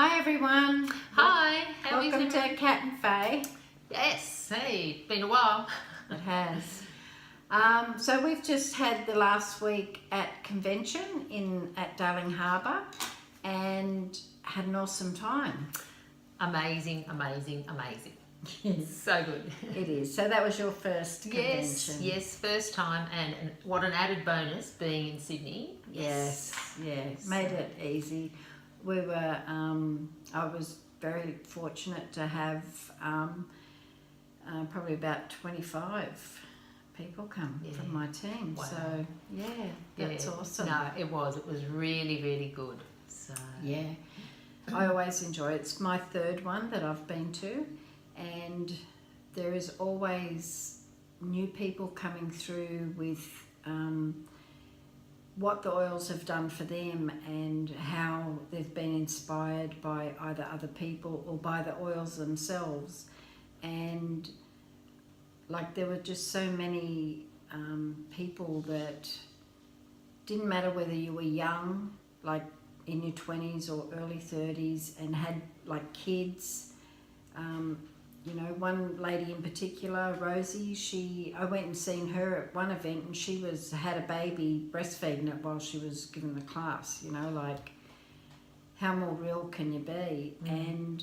Hi everyone. Hi, how is Welcome to everyone? Cat and Faye. Yes, hey, been a while. It has. So we've just had the last week at convention at Darling Harbour and had an awesome time. Amazing, amazing, amazing. Yes, So good. it is. So that was your first convention. Yes, first time, and what an added bonus being in Sydney. Yes. Made it easy. We were. I was very fortunate to have probably about 25 people come from my team. Wow. So that's awesome. No, it was really, really good. So Yeah, I always enjoy it. It's my third one that I've been to, and there is always new people coming through with what the oils have done for them and how they've been inspired by either other people or by the oils themselves. And like there were just so many people that didn't matter whether you were young, like in your 20s or early 30s, and had like kids. One lady in particular, Rosie, I went and seen her at one event, and she had a baby breastfeeding it while she was giving the class. Like how more real can you be? And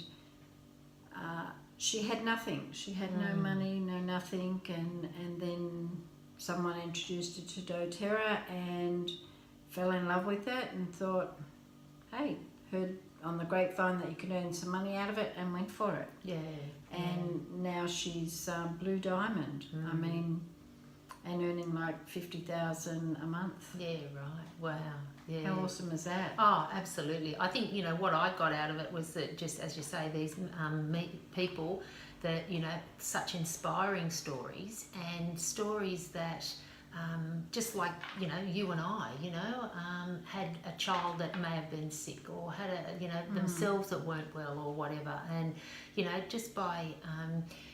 she had nothing. She had no money, no nothing, and then someone introduced her to doTERRA and fell in love with it and thought, hey, heard on the grapevine that you could earn some money out of it, and went for it. yeah. And now she's Blue Diamond. I mean, and earning like 50,000 a month. Yeah, right. Wow. Yeah. How awesome is that? Oh, absolutely. I think, what I got out of it was that, just as you say, these people that, such inspiring stories, and stories that, just like, you and I, had a child that may have been sick, or had themselves that weren't well or whatever. And, just by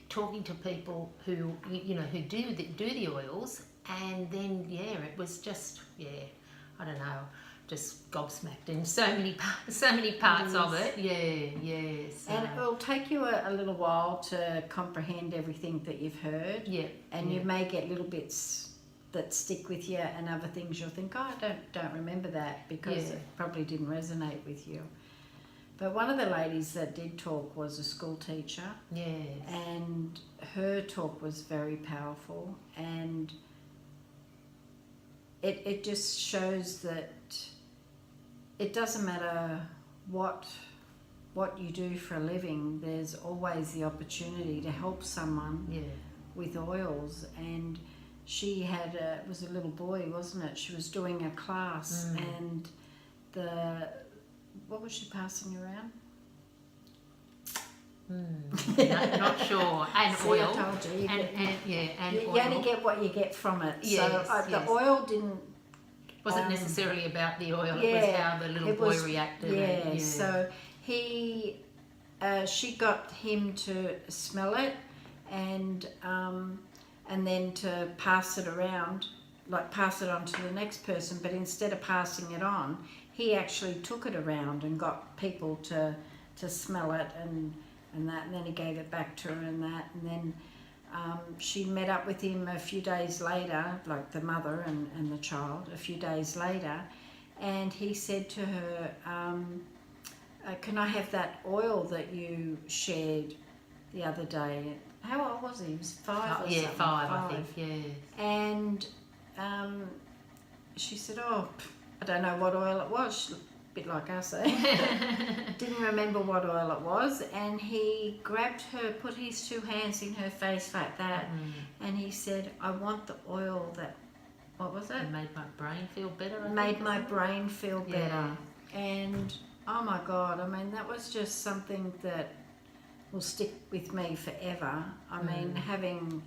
talking to people who do the oils, and then, it was just, I don't know, just gobsmacked in so many parts of it. So. And it'll take you a little while to comprehend everything that you've heard. And you may get little bits that stick with you, and other things you'll think, oh, I don't remember that, because it probably didn't resonate with you. But one of the ladies that did talk was a school teacher. Yes. And her talk was very powerful, and it just shows that it doesn't matter what you do for a living, there's always the opportunity to help someone with oils. And she had it was a little boy, wasn't it? She was doing a class, and what was she passing around? Not sure. And See, oil. I told you. And You oil. only get what you get from it. Yes, So the oil didn't... Wasn't necessarily about the oil, it was how the little boy reacted. So she got him to smell it, and then to pass it around, like pass it on to the next person. But instead of passing it on, he actually took it around and got people to smell it and that, and then he gave it back to her and that. And then she met up with him a few days later, like the mother and the child, a few days later, and he said to her, can I have that oil that you shared the other day? How old was he? He was 5 or something. 5, I think, yeah. And she said, oh, I don't know what oil it was. A bit like us, eh? Didn't remember what oil it was. And he grabbed her, put his 2 hands in her face like that, and he said, I want the oil that, what was it? It made my brain feel better. Made my brain feel better. And oh my God, I mean, that was just something that will stick with me forever. I mean, having,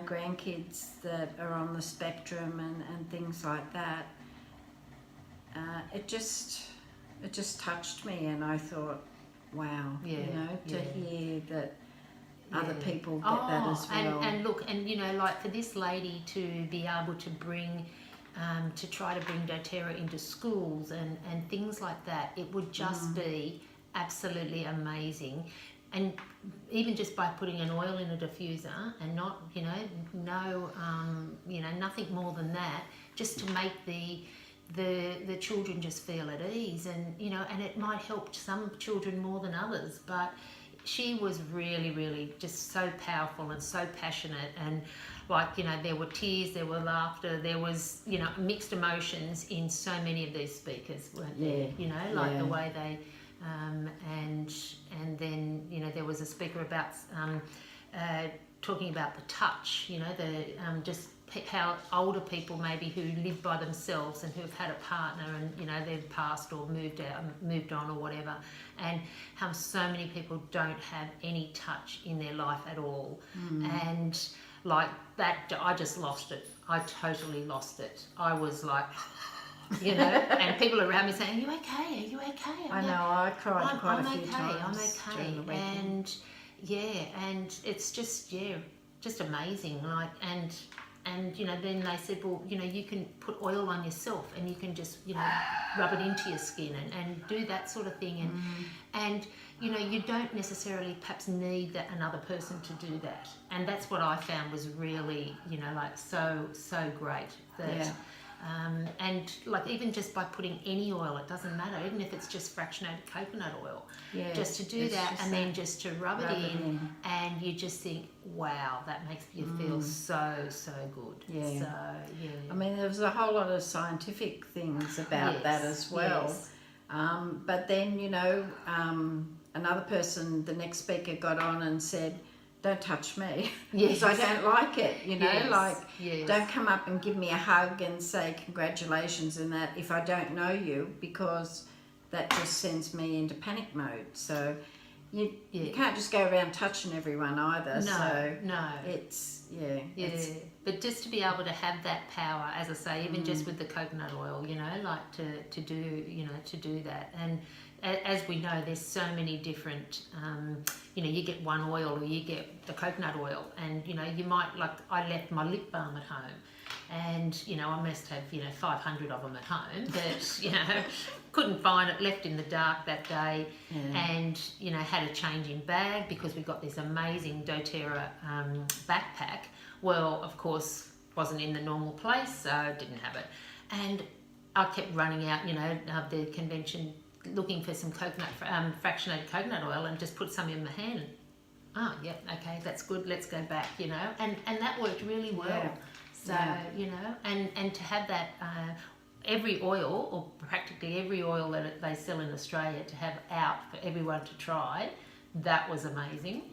grandkids that are on the spectrum and things like that, it just touched me, and I thought, wow, to hear that other people get that as well. And look, and like for this lady to be able to bring, to try to bring doTERRA into schools and things like that, it would just be absolutely amazing. And even just by putting an oil in a diffuser and not, nothing more than that, just to make the children just feel at ease, and and it might help some children more than others, but she was really, really just so powerful and so passionate, and there were tears, there were laughter, there was mixed emotions in so many of these speakers, weren't there? The way they and then there was a speaker about talking about the touch, how older people maybe who live by themselves and who've had a partner and they've passed or moved on or whatever, and how so many people don't have any touch in their life at all. And like that, I just lost it. I totally lost it. I was like, and people around me saying, "Are you okay? Are you okay?" I know, I cried quite a few times. I'm okay. During the weekend. And it's just amazing. And then they said, well, you can put oil on yourself and you can just rub it into your skin and do that sort of thing, and you don't necessarily perhaps need another person to do that. And that's what I found was really so great that. And even just by putting any oil, it doesn't matter, even if it's just fractionated coconut oil, just to do that and then just to rub it in, and you just think, wow, that makes you feel so good. I mean, there was a whole lot of scientific things about that as well. But then another person, the next speaker, got on and said, "Don't touch me, because I don't like it, don't come up and give me a hug and say congratulations and that if I don't know you, because that just sends me into panic mode." So you can't just go around touching everyone either. No. It's but just to be able to have that power, as I say, even just with the coconut oil, to do that. And as we know, there's so many different, you get one oil or you get the coconut oil, and you might, I left my lip balm at home, and I must have 500 of them at home, but couldn't find it, left in the dark that day, and had a change in bag because we got this amazing doTERRA backpack. Well, of course, wasn't in the normal place, so didn't have it, and I kept running out of the convention looking for some fractionated coconut oil, and just put some in my hand, and okay, that's good, let's go back, and that worked really well. So and to have that every oil, or practically every oil that they sell in Australia, to have out for everyone to try, that was amazing.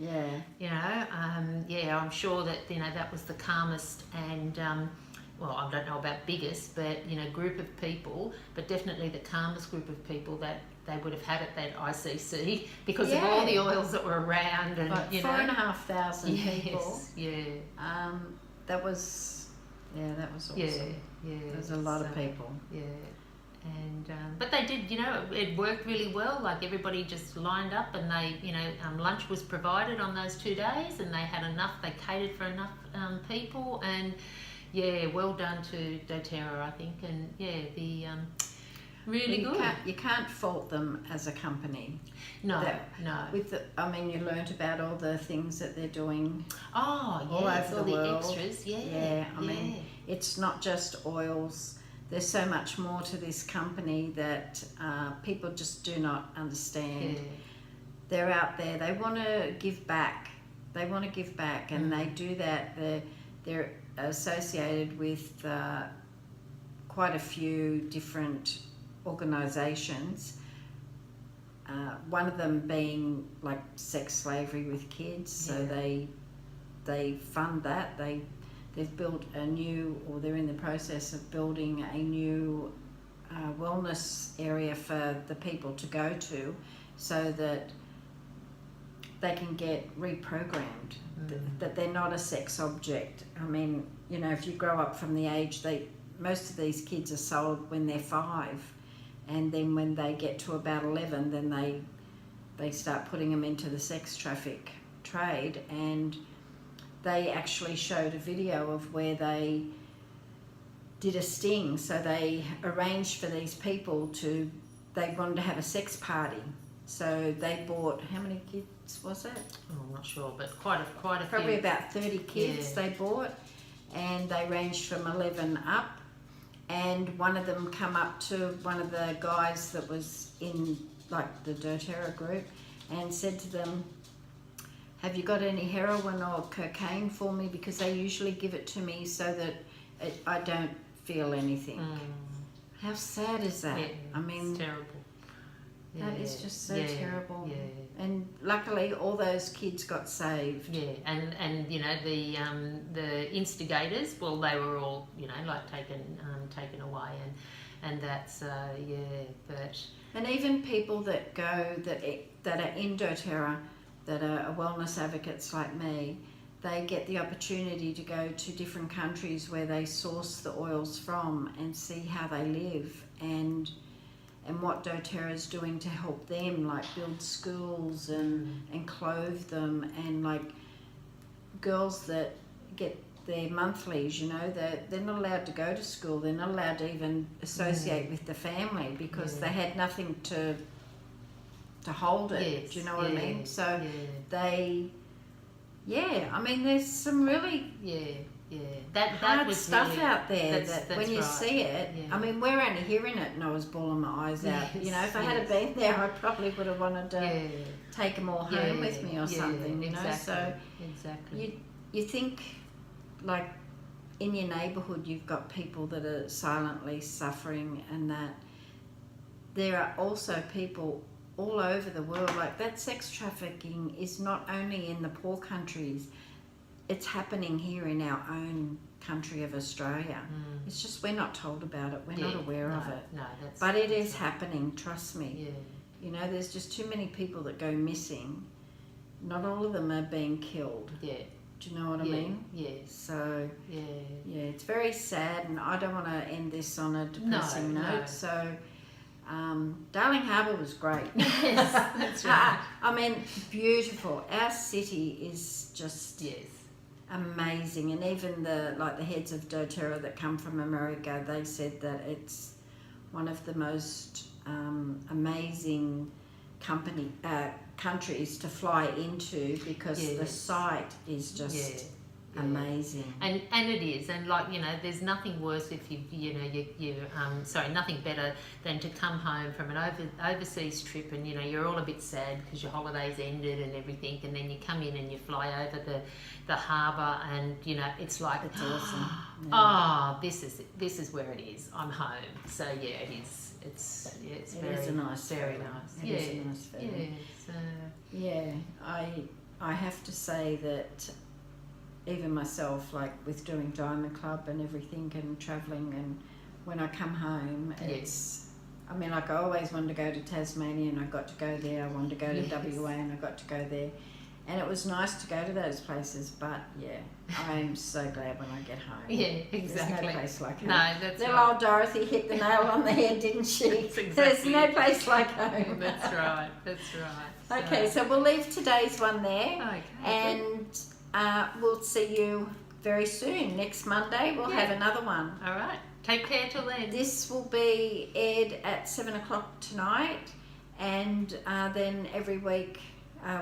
I'm sure that that was the calmest and well, I don't know about biggest, but group of people, but definitely the calmest group of people that they would have had at that ICC, because of all the oils that were around, and 4,500 people. That was awesome. There was a lot of people. And but they did, it worked really well. Like, everybody just lined up, and they, lunch was provided on those 2 days, and they had enough. They catered for enough people, and well done to doTERRA, I think, and the really good. You can't fault them as a company. No. With you learnt about all the things that they're doing. Oh, all over the world. Extras. I mean, it's not just oils. There's so much more to this company that people just do not understand. They're out there. They want to give back. And they do that. They're associated with quite a few different organisations. One of them being like sex slavery with kids. So they fund that. They've built a new, or they're in the process of building a new wellness area for the people to go to, so that they can get reprogrammed, that they're not a sex object. I mean, if you grow up from the age, most of these kids are sold when they're 5, and then when they get to about 11, then they start putting them into the sex traffic trade. And they actually showed a video of where they did a sting. So they arranged for these people they wanted to have a sex party. So they bought, how many kids was it? Oh, I'm not sure, but quite a Probably few. about 30 kids Yeah. they bought, and they ranged from 11 up. And one of them come up to one of the guys that was in like the doTERRA group and said to them, have you got any heroin or cocaine for me, because they usually give it to me so that I don't feel anything. How sad is that? Yeah, I mean, it's terrible. that Yeah, is just so yeah, terrible. Yeah. And luckily all those kids got saved. Yeah, and you know the instigators, well, they were all, you know, like taken away, and that's but And even people that go that are in doTERRA, that are wellness advocates like me, they get the opportunity to go to different countries where they source the oils from and see how they live and what doTERRA is doing to help them, like build schools and clothe them, and like girls that get their monthlies, you know, they're not allowed to go to school, they're not allowed to even associate with the family because they had nothing to hold it. Yes, Do you know what I mean? So yeah. I mean, there's some really that hard was stuff really, out there that's that when you right. see it, Yeah. I mean, we're only hearing it and I was bawling my eyes out. Yes, You know, if I had yes. been there, I probably would have wanted to take them all home with me or something, you know. Exactly, So exactly. you think, like, in your neighbourhood you've got people that are silently suffering, and that there are also people all over the world, like that sex trafficking is not only in the poor countries, it's happening here in our own country of Australia. It's just we're not told about it, we're not aware of it. No, that's, But it that's is right. happening, trust me. Yeah, You know, there's just too many people that go missing. Not all of them are being killed. yeah. Do you know what I mean? Yes. So Yeah. yeah, it's very sad, and I don't want to end this on a depressing No, note. no. So, Darling Harbour was great. Yes, that's right. I mean, beautiful. Our city is just Yes. amazing, and even the heads of doTERRA that come from America, they said that it's one of the most amazing countries to fly into, because the Yes. site is just amazing. And it is, and like, you know, there's nothing worse if nothing better than to come home from an overseas trip, and you know you're all a bit sad because your holidays ended and everything, and then you come in and you fly over the harbour, and you know it's like It's awesome. oh, this is where it is. I'm home. So yeah, it is. It's It very is a nice very feeling. nice. It is a nice feeling. Yeah, I have to say that even myself, like with doing Diamond Club and everything and travelling, and when I come home, it's, I mean, like I always wanted to go to Tasmania and I got to go there. I wanted to go to WA and I got to go there. And it was nice to go to those places, but yeah, I'm so glad when I get home. Yeah, exactly. There's no place like home. No, that's Little right. old Dorothy hit the nail on the head, didn't she? That's There's exactly no it. place like home. That's right. That's right. Okay, so we'll leave today's one there, Okay. and we'll see you very soon. Next Monday we'll have another one. All right. Take care till then. This will be aired at 7 o'clock tonight, and then every week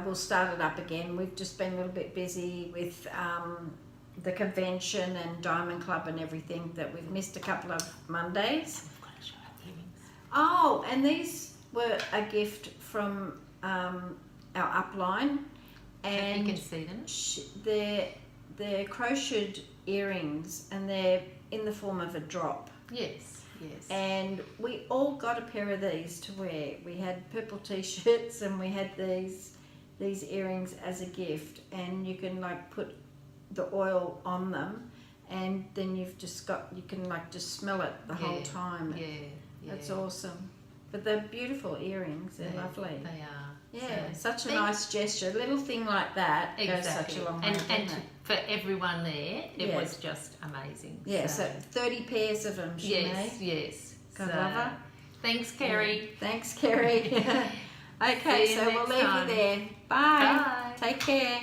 we'll start it up again. We've just been a little bit busy with the convention and Diamond Club and everything, that we've missed a couple of Mondays. We've got to show our earrings. Oh, and these were a gift from our upline, and You can see them. they're crocheted earrings, and they're in the form of a drop. Yes. Yes. And we all got a pair of these to wear. We had purple t-shirts and we had these earrings as a gift, and you can like put the oil on them, and then you can like just smell it the whole time. Yeah. That's awesome. But they're beautiful earrings. They're lovely. They are. Yeah, So, such a nice gesture. A little thing like that goes exactly. such a long way, And doesn't it? for everyone there, it Yeah. was just amazing. Yeah, so 30 pairs of them she yes, made. yes. God love her. Thanks, Kerry. Thanks, Kerry. Okay, See you so we'll next leave time. you there. Bye. Bye. Take care.